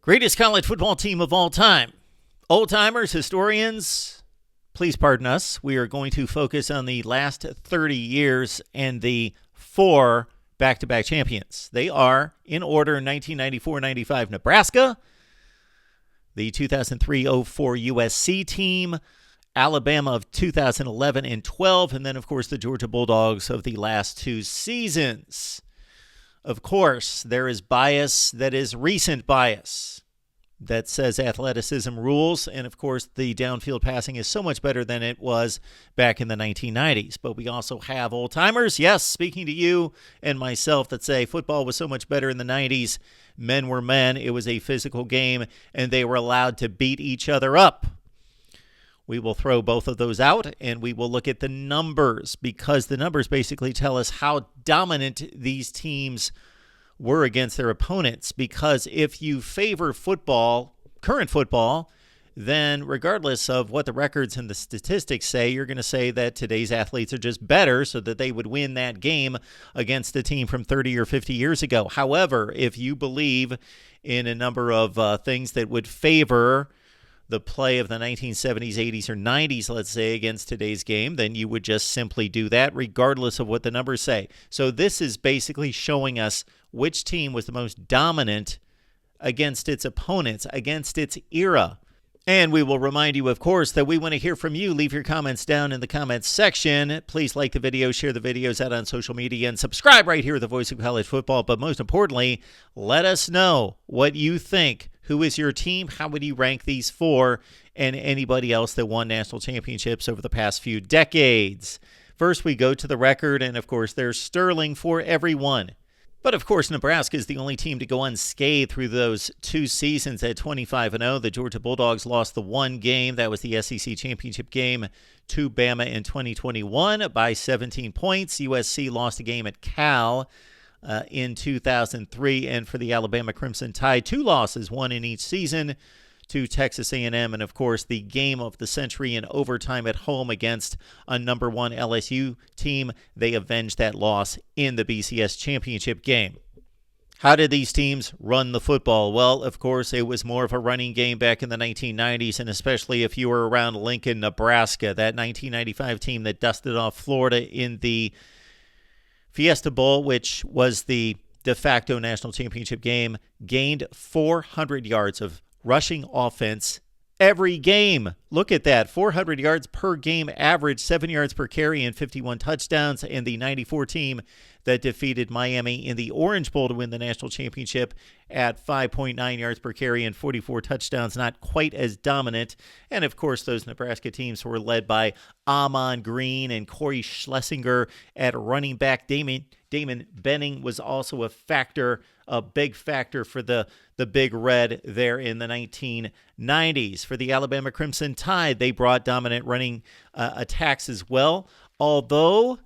Greatest college football team of all time. Old timers, historians, please pardon us. We are going to focus on the last 30 years and the four back-to-back champions. They are, in order, 1994-95 Nebraska, the 2003-04 USC team, Alabama of 2011 and 12, and then, of course, the Georgia Bulldogs of the last two seasons. Of course, there is bias that is recent bias that says athleticism rules, and of course, the downfield passing is so much better than it was back in the 1990s. But we also have old-timers, yes, speaking to you and myself, that say football was so much better in the 90s. Men were men, it was a physical game, and they were allowed to beat each other up. We will throw both of those out, and we will look at the numbers, because the numbers basically tell us how dominant these teams were against their opponents. Because if you favor football, current football, then regardless of what the records and the statistics say, you're going to say that today's athletes are just better so that they would win that game against a team from 30 or 50 years ago. However, if you believe in a number of things that would favor the play of the 1970s, 80s, or 90s, let's say, against today's game, then you would just simply do that regardless of what the numbers say. So this is basically showing us which team was the most dominant against its opponents, against its era. And we will remind you, of course, that we want to hear from you. Leave your comments down in the comments section. Please like the video, share the videos out on social media, and subscribe right here at the Voice of College Football. But most importantly, let us know what you think. Who is your team? How would you rank these four and anybody else that won national championships over the past few decades? First, we go to the record, and of course, there's sterling for everyone. But of course, Nebraska is the only team to go unscathed through those two seasons at 25-0. The Georgia Bulldogs lost the one game. That was the SEC championship game to Bama in 2021 by 17 points. USC lost a game at Cal in 2003. And for the Alabama Crimson Tide, two losses, one in each season, to Texas A&M, and of course the game of the century in overtime at home against a number one LSU team. They avenged that loss in the BCS championship game. How did these teams run the football? Well, of course, it was more of a running game back in the 1990s, and especially if you were around Lincoln, Nebraska, that 1995 team that dusted off Florida in the Fiesta Bowl, which was the de facto national championship game, gained 400 yards of rushing offense every game. Look at that. 400 yards per game average, 7 yards per carry, and 51 touchdowns. And the 94 team that defeated Miami in the Orange Bowl to win the national championship at 5.9 yards per carry and 44 touchdowns, not quite as dominant. And of course, those Nebraska teams were led by Amon Green and Corey Schlesinger at running back. Damon Benning was also a factor, a big factor for the Big Red there in the 1990s. For the Alabama Crimson Tide, they brought dominant running attacks as well, although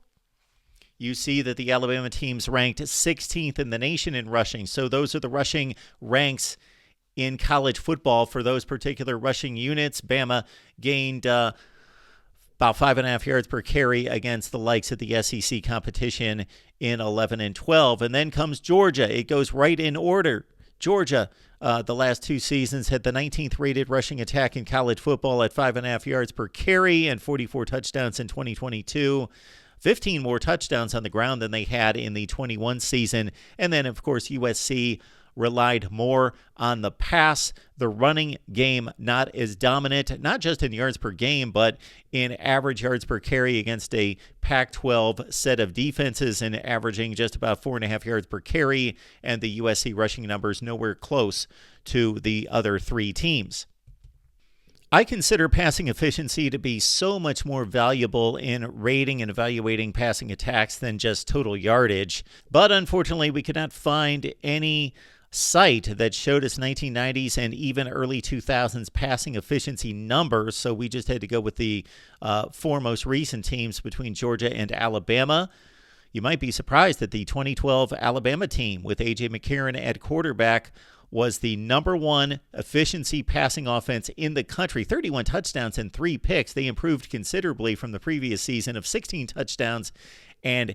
you see that the Alabama teams ranked 16th in the nation in rushing. So those are the rushing ranks in college football for those particular rushing units. Bama gained about 5.5 yards per carry against the likes of the SEC competition in 11 and 12. And then comes Georgia. It goes right in order. Georgia, the last two seasons, had the 19th rated rushing attack in college football at 5.5 yards per carry and 44 touchdowns in 2022. 15 more touchdowns on the ground than they had in the 21 season. And then, of course, USC relied more on the pass. The running game not as dominant, not just in yards per game, but in average yards per carry against a Pac-12 set of defenses, and averaging just about 4.5 yards per carry, and the USC rushing numbers nowhere close to the other three teams. I consider passing efficiency to be so much more valuable in rating and evaluating passing attacks than just total yardage. But unfortunately, we could not find any site that showed us 1990s and even early 2000s passing efficiency numbers, so we just had to go with the four most recent teams between Georgia and Alabama. You might be surprised that the 2012 Alabama team with A.J. McCarron at quarterback was the number one efficiency passing offense in the country. 31 touchdowns and 3 picks. They improved considerably from the previous season of 16 touchdowns and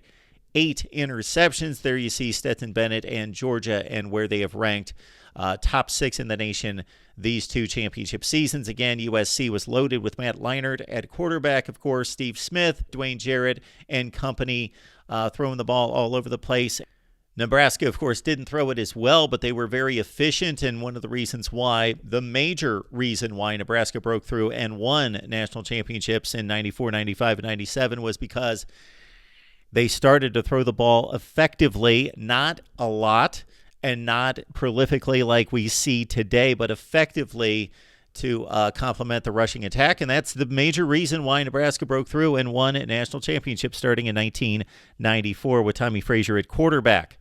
8 interceptions. There you see Stetson Bennett and Georgia and where they have ranked top 6 in the nation these 2 championship seasons. Again, USC was loaded with Matt Leinart at quarterback, of course, Steve Smith, Dwayne Jarrett, and company throwing the ball all over the place. Nebraska, of course, didn't throw it as well, but they were very efficient, and one of the reasons why, the major reason why Nebraska broke through and won national championships in 94, 95, and 97 was because they started to throw the ball effectively, not a lot and not prolifically like we see today, but effectively to complement the rushing attack. And that's the major reason why Nebraska broke through and won a national championship starting in 1994 with Tommy Frazier at quarterback.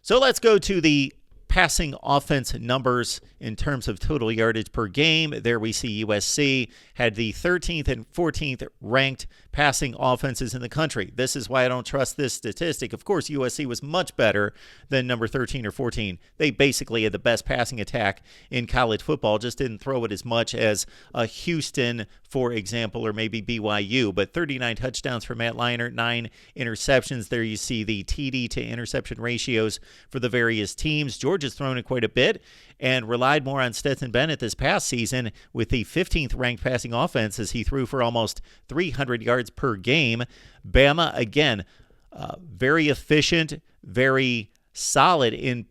So let's go to the passing offense numbers in terms of total yardage per game. There we see USC had the 13th and 14th ranked passing offenses in the country. This is why I don't trust this statistic. Of course, USC was much better than number 13 or 14. They basically had the best passing attack in college football, just didn't throw it as much as Houston, for example, or maybe BYU. But 39 touchdowns for Matt Leinart, 9 interceptions. There you see the TD to interception ratios for the various teams. Georgia's thrown it quite a bit and relied more on Stetson Bennett this past season with the 15th ranked passing offense as he threw for almost 300 yards per game. Bama, again, very efficient, very solid in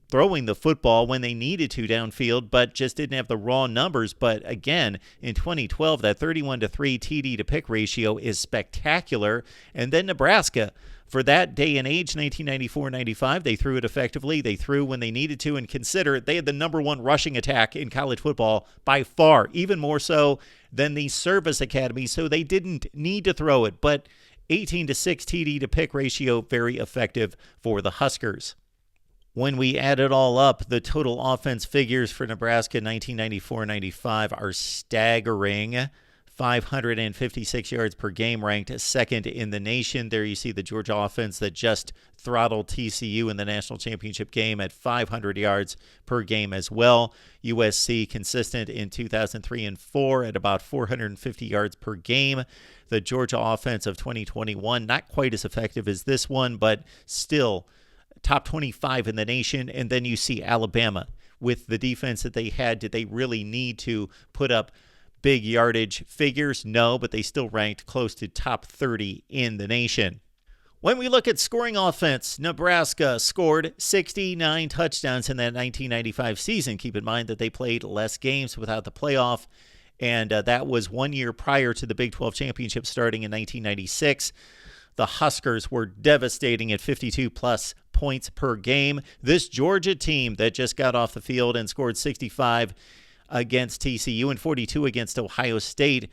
throwing the football when they needed to downfield, but just didn't have the raw numbers. But again, in 2012, that 31-3 TD to pick ratio is spectacular. And then Nebraska, for that day and age, 1994-95, they threw it effectively. They threw when they needed to, and consider they had the number 1 rushing attack in college football by far, even more so than the service academy, so they didn't need to throw it. But 18-6 TD to pick ratio, very effective for the Huskers. When we add it all up, the total offense figures for Nebraska 1994-95 are staggering. 556 yards per game, ranked second in the nation. There you see the Georgia offense that just throttled TCU in the national championship game at 500 yards per game as well. USC consistent in 2003 and 4 at about 450 yards per game. The Georgia offense of 2021, not quite as effective as this one, but still top 25 in the nation. And then you see Alabama with the defense that they had. Did they really need to put up big yardage figures? No, but they still ranked close to top 30 in the nation. When we look at scoring offense, Nebraska scored 69 touchdowns in that 1995 season. Keep in mind that they played less games without the playoff, and that was 1 year prior to the Big 12 championship starting in 1996. The Huskers were devastating at 52-plus points per game. This Georgia team that just got off the field and scored 65 against TCU and 42 against Ohio State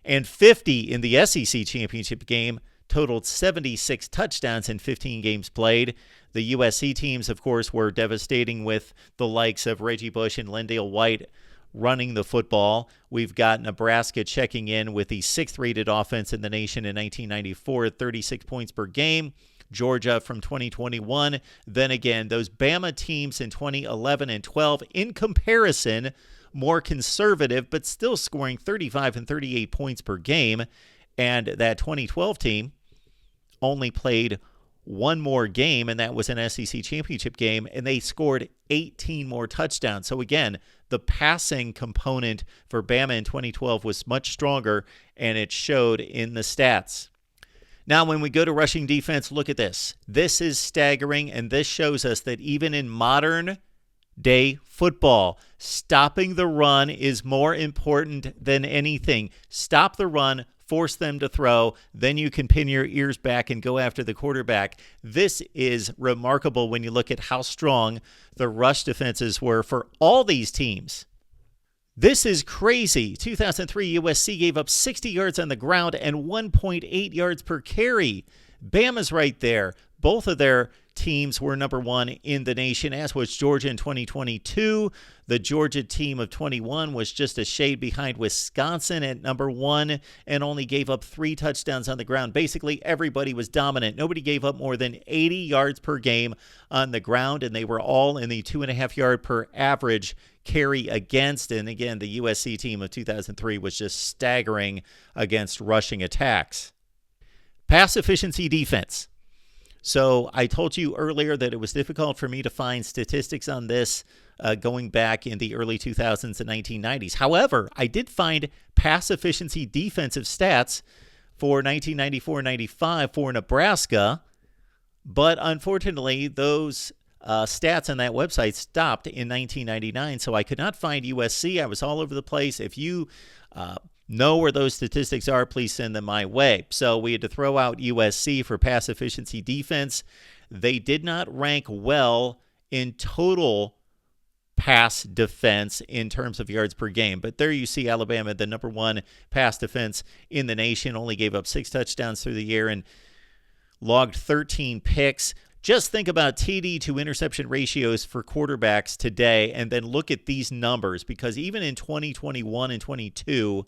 and 50 in the SEC championship game totaled 76 touchdowns in 15 games played. The USC teams, of course, were devastating with the likes of Reggie Bush and Lendale White running the football. We've got Nebraska checking in with the 6th rated offense in the nation in 1994 at 36 points per game. Georgia from 2021. Then again, those Bama teams in 2011 and 12, in comparison, more conservative, but still scoring 35 and 38 points per game. And that 2012 team only played one more game, and that was an SEC championship game, and they scored 18 more touchdowns. So again, the passing component for Bama in 2012 was much stronger, and it showed in the stats. Now, when we go to rushing defense, look at this. This is staggering, and this shows us that even in modern day football, stopping the run is more important than anything. Stop the run, force them to throw, then you can pin your ears back and go after the quarterback. This is remarkable when you look at how strong the rush defenses were for all these teams. This is crazy. 2003 USC gave up 60 yards on the ground and 1.8 yards per carry. Bama's right there. Both of their teams were number 1 in the nation, as was Georgia in 2022. The Georgia team of 21 was just a shade behind Wisconsin at number 1 and only gave up 3 touchdowns on the ground. Basically, everybody was dominant. Nobody gave up more than 80 yards per game on the ground, and they were all in the 2.5 yard per average carry against. And again, the USC team of 2003 was just staggering against rushing attacks. Pass efficiency defense. So I told you earlier that it was difficult for me to find statistics on this going back in the early 2000s and 1990s. However, I did find pass efficiency defensive stats for 1994-95 for Nebraska, but unfortunately, those stats on that website stopped in 1999, so I could not find USC. I was all over the place. If you know where those statistics are, please send them my way. So we had to throw out USC for pass efficiency defense. They did not rank well in total pass defense in terms of yards per game. But there you see Alabama, the number one pass defense in the nation, only gave up 6 touchdowns through the year and logged 13 picks. Just think about TD to interception ratios for quarterbacks today and then look at these numbers, because even in 2021 and 22,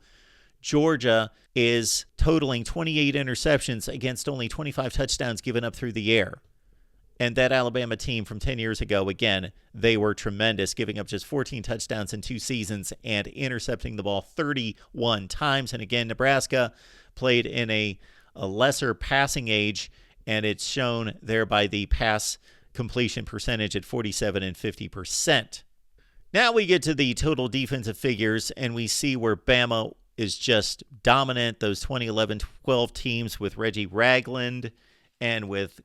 Georgia is totaling 28 interceptions against only 25 touchdowns given up through the air. And that Alabama team from 10 years ago, again, they were tremendous, giving up just 14 touchdowns in 2 seasons and intercepting the ball 31 times. And again, Nebraska played in a lesser passing age, and it's shown there by the pass completion percentage at 47 and 50%. Now we get to the total defensive figures, and we see where Bama is just dominant. Those 2011-12 teams with Reggie Ragland and with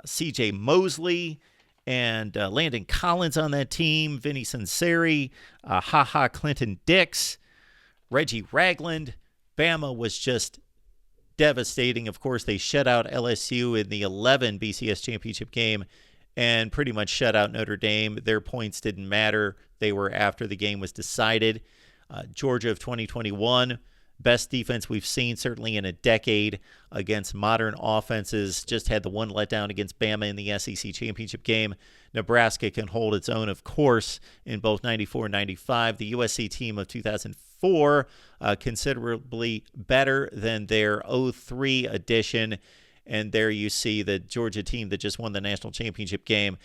C.J. Mosley and Landon Collins on that team, Vinny Sunseri, Clinton Dix, Reggie Ragland. Bama was just devastating. Of course, they shut out LSU in the 11 BCS championship game and pretty much shut out Notre Dame. Their points didn't matter. They were after the game was decided. Georgia of 2021, best defense we've seen certainly in a decade against modern offenses. Just had the one letdown against Bama in the SEC championship game. Nebraska can hold its own, of course, in both 94 and 95. The USC team of 2004, considerably better than their 03 edition. And there you see the Georgia team that just won the national championship game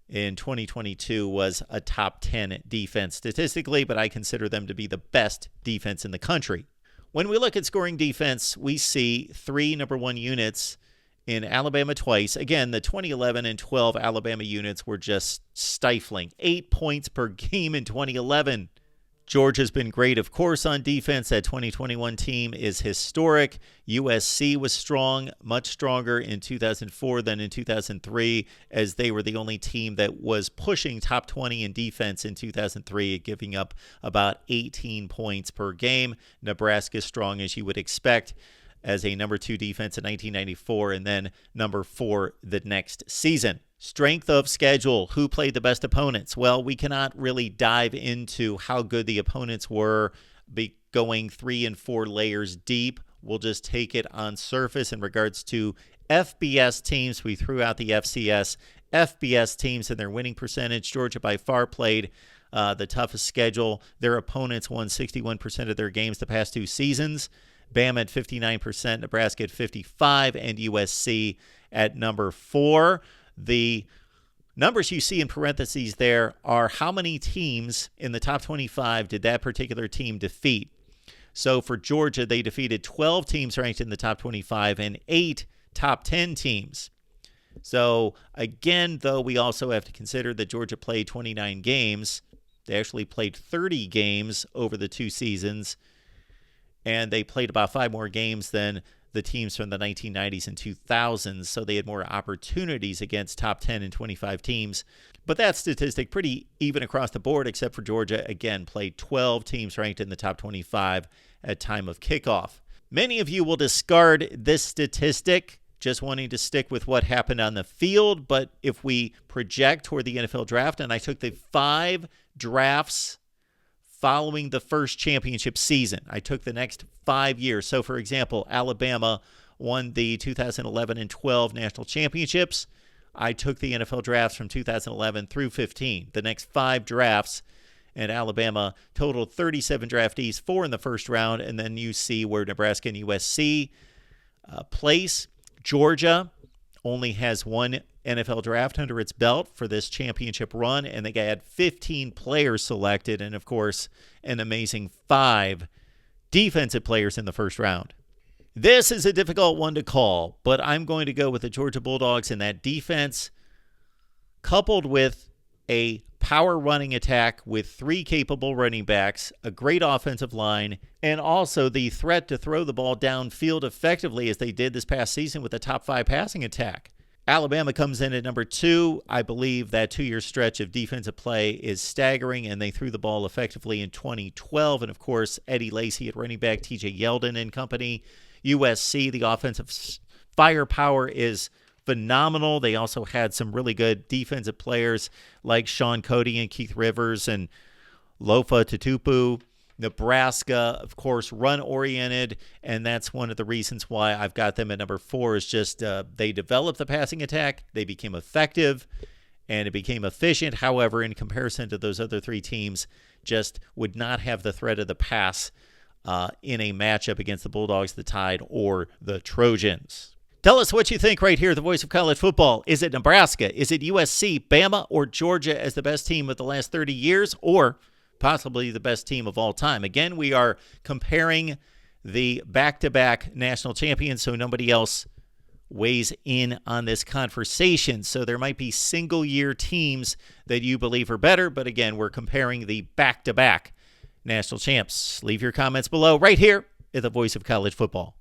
in 2022 was a top 10 defense statistically, but I consider them to be the best defense in the country. When we look at scoring defense, we see 3 number 1 units in Alabama twice. Again, the 2011 and 12 Alabama units were just stifling. 8 points per game in 2011. Georgia's been great, of course, on defense. That 2021 team is historic. USC was strong, much stronger in 2004 than in 2003, as they were the only team that was pushing top 20 in defense in 2003, giving up about 18 points per game. Nebraska strong, as you would expect, as a number 2 defense in 1994 and then number 4 the next season. Strength of schedule. Who played the best opponents? Well, we cannot really dive into how good the opponents were going 3 and 4 layers deep. We'll just take it on surface in regards to FBS teams. We threw out the FCS. FBS teams and their winning percentage. Georgia by far played the toughest schedule. Their opponents won 61% of their games the past 2 seasons. Bama at 59%, Nebraska at 55%, and USC at number 4. The numbers you see in parentheses there are how many teams in the top 25 did that particular team defeat. So for Georgia, they defeated 12 teams ranked in the top 25 and 8 top 10 teams. So again, though, we also have to consider that Georgia played 29 games. They actually played 30 games over the 2 seasons, and they played about 5 more games than the teams from the 1990s and 2000s, so they had more opportunities against top 10 and 25 teams. But that statistic pretty even across the board, except for Georgia, again, played 12 teams ranked in the top 25 at time of kickoff. Many of you will discard this statistic, just wanting to stick with what happened on the field, but if we project toward the NFL draft, and I took the 5 drafts following the first championship season. I took the next 5 years. So, for example, Alabama won the 2011 and 12 national championships. I took the NFL drafts from 2011 through 15, the next 5 drafts, and Alabama totaled 37 draftees, 4 in the first round, and then you see where Nebraska and USC place. Georgia only has 1 NFL draft under its belt for this championship run, and they had 15 players selected, and of course, an amazing 5 defensive players in the first round. This is a difficult one to call, but I'm going to go with the Georgia Bulldogs in that defense, coupled with a power running attack with 3 capable running backs, a great offensive line, and also the threat to throw the ball downfield effectively as they did this past season with a top 5 passing attack. Alabama comes in at number 2. I believe that 2-year stretch of defensive play is staggering, and they threw the ball effectively in 2012. And, of course, Eddie Lacy at running back, TJ Yeldon and company. USC, the offensive firepower is phenomenal. They also had some really good defensive players like Sean Cody and Keith Rivers and Lofa Tatupu. Nebraska, of course, run-oriented, and that's one of the reasons why I've got them at number 4 is just they developed the passing attack, they became effective, and it became efficient. However, in comparison to those other 3 teams, just would not have the threat of the pass in a matchup against the Bulldogs, the Tide, or the Trojans. Tell us what you think right here, the voice of college football. Is it Nebraska? Is it USC, Bama, or Georgia as the best team of the last 30 years, or possibly the best team of all time? Again, we are comparing the back-to-back national champions, so nobody else weighs in on this conversation. So there might be single-year teams that you believe are better, but again, we're comparing the back-to-back national champs. Leave your comments below right here at the Voice of College Football.